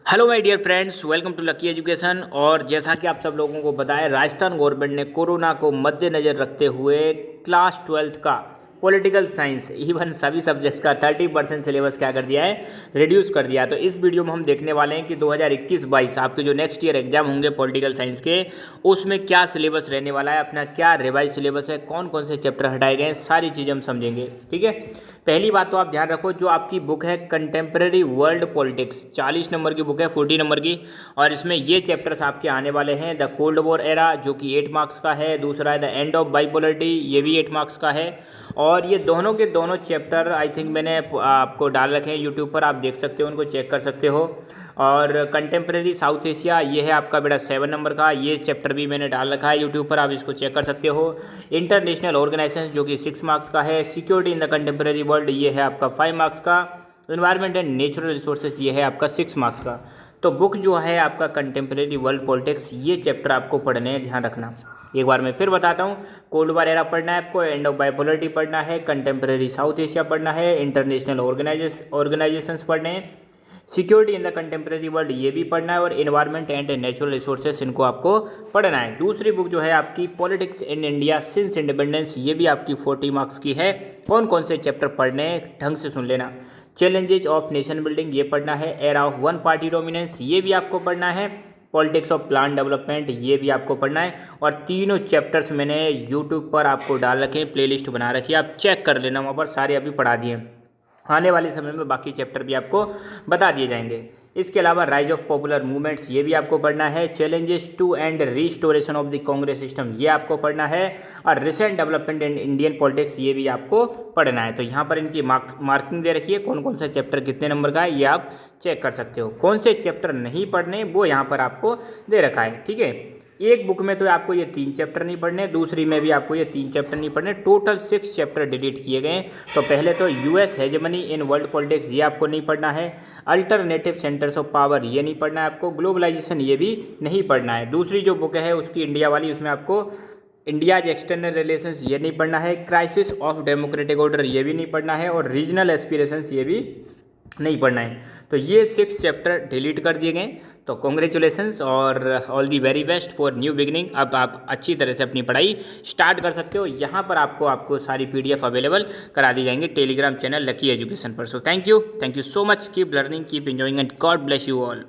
Hello my dear friends, welcome to lucky education. और जैसा कि आप सब लोगों को पता है, राजस्थान गवर्नमेंट ने कोरोना को मद्देनज़र रखते हुए क्लास 12th का पॉलिटिकल साइंस इवन सभी सब्जेक्ट्स का 30% सिलेबस क्या कर दिया है, रिड्यूस कर दिया। तो इस वीडियो में हम देखने वाले हैं कि 2021-22 आपके जो नेक्स्ट ईयर एग्जाम होंगे पॉलिटिकल साइंस के, उसमें क्या सिलेबस रहने वाला है, अपना क्या रिवाइज सिलेबस है, कौन कौन से चैप्टर हटाए गए हैं, सारी चीज़ें हम समझेंगे। ठीक है, पहली बात तो आप ध्यान रखो, जो आपकी बुक है कंटेम्प्रेरी वर्ल्ड पॉलिटिक्स, 40 नंबर की बुक है, 40 नंबर की। और इसमें ये चैप्टर्स आपके आने वाले हैं। द कोल्ड वॉर एरा जो कि 8 मार्क्स का है, दूसरा है द एंड ऑफ बाइपोलरिटी, ये भी 8 मार्क्स का है। और ये दोनों के दोनों चैप्टर आई थिंक मैंने आपको डाल रखे हैं यूट्यूब पर, आप देख सकते हो, उनको चेक कर सकते हो। और कंटेम्प्रेरी साउथ एशिया, ये है आपका बेटा 7 नंबर का, ये चैप्टर भी मैंने डाल रखा है यूट्यूब पर, आप इसको चेक कर सकते हो। इंटरनेशनल ऑर्गेनाइजेशन जो कि 6 मार्क्स का है। Security in the contemporary world, ये है आपका 5 मार्क्स का। इन्वायरमेंट एंड नेचुरल रिसोर्सेज, ये है आपका 6 मार्क्स का। तो बुक जो है आपका कंटेम्प्रेरी वर्ल्ड पॉलिटिक्स, ये चैप्टर आपको पढ़ने हैं, ध्यान रखना। एक बार मैं फिर बताता हूँ, कोल्ड वार एरा पढ़ना है आपको, एंड ऑफ बाइपोलरिटी पढ़ना है, कंटेम्प्रेरी साउथ एशिया पढ़ना है, इंटरनेशनल ऑर्गेनाइजेशंस पढ़ने हैं, security in the contemporary world ये भी पढ़ना है, और एनवायरनमेंट एंड नेचुरल रिसोर्सेस इनको आपको पढ़ना है। दूसरी बुक जो है आपकी politics in India since independence, ये भी आपकी 40 मार्क्स की है। कौन कौन से चैप्टर पढ़ने हैं, ढंग से सुन लेना। चैलेंजेज ऑफ नेशन बिल्डिंग, ये पढ़ना है। Era of one party dominance, ये भी आपको पढ़ना है। पॉलिटिक्स ऑफ प्लान डेवलपमेंट, ये भी आपको पढ़ना है। और तीनों चैप्टर्स मैंने यूट्यूब पर आपको डाल रखे हैं, प्लेलिस्ट बना रखी है, आप चेक कर लेना, वहाँ पर सारे अभी पढ़ा दिए हैं। आने वाले समय में बाकी चैप्टर भी आपको बता दिए जाएंगे। इसके अलावा राइज ऑफ पॉपुलर मूवमेंट्स, ये भी आपको पढ़ना है। Challenges to and restoration of the Congress system, ये आपको पढ़ना है। और recent development in Indian politics, ये भी आपको पढ़ना है। तो यहाँ पर इनकी मार्किंग दे रखी है, कौन कौन सा चैप्टर कितने नंबर का है, ये आप चेक कर सकते हो। कौन से चैप्टर नहीं पढ़ने, वो यहाँ पर आपको दे रखा है। ठीक है, एक बुक में तो आपको ये 3 चैप्टर नहीं पढ़ने, दूसरी में भी आपको ये 3 चैप्टर नहीं पढ़ने, टोटल 6 चैप्टर डिलीट किए गए। तो पहले तो US hegemony in world politics, ये आपको नहीं पढ़ना है। अल्टरनेटिव सेंटर्स ऑफ पावर, ये नहीं पढ़ना है आपको। ग्लोबलाइजेशन, ये भी नहीं पढ़ना है। दूसरी जो बुक है उसकी इंडिया वाली, उसमें आपको इंडियाज एक्सटर्नल रिलेशंस, ये नहीं पढ़ना है। क्राइसिस ऑफ डेमोक्रेटिक ऑर्डर, ये भी नहीं पढ़ना है। और रीजनल एस्पिरेशंस, ये भी नहीं पढ़ना है। तो ये 6 चैप्टर डिलीट कर दिए गए। तो कॉन्ग्रेचुलेसन्स और all the very best for new beginning. अब आप अच्छी तरह से अपनी पढ़ाई स्टार्ट कर सकते हो। यहाँ पर आपको सारी PDF अवेलेबल करा दी जाएंगे टेलीग्राम चैनल लकी एजुकेशन पर। So thank you so much, keep learning, keep enjoying and God bless you all.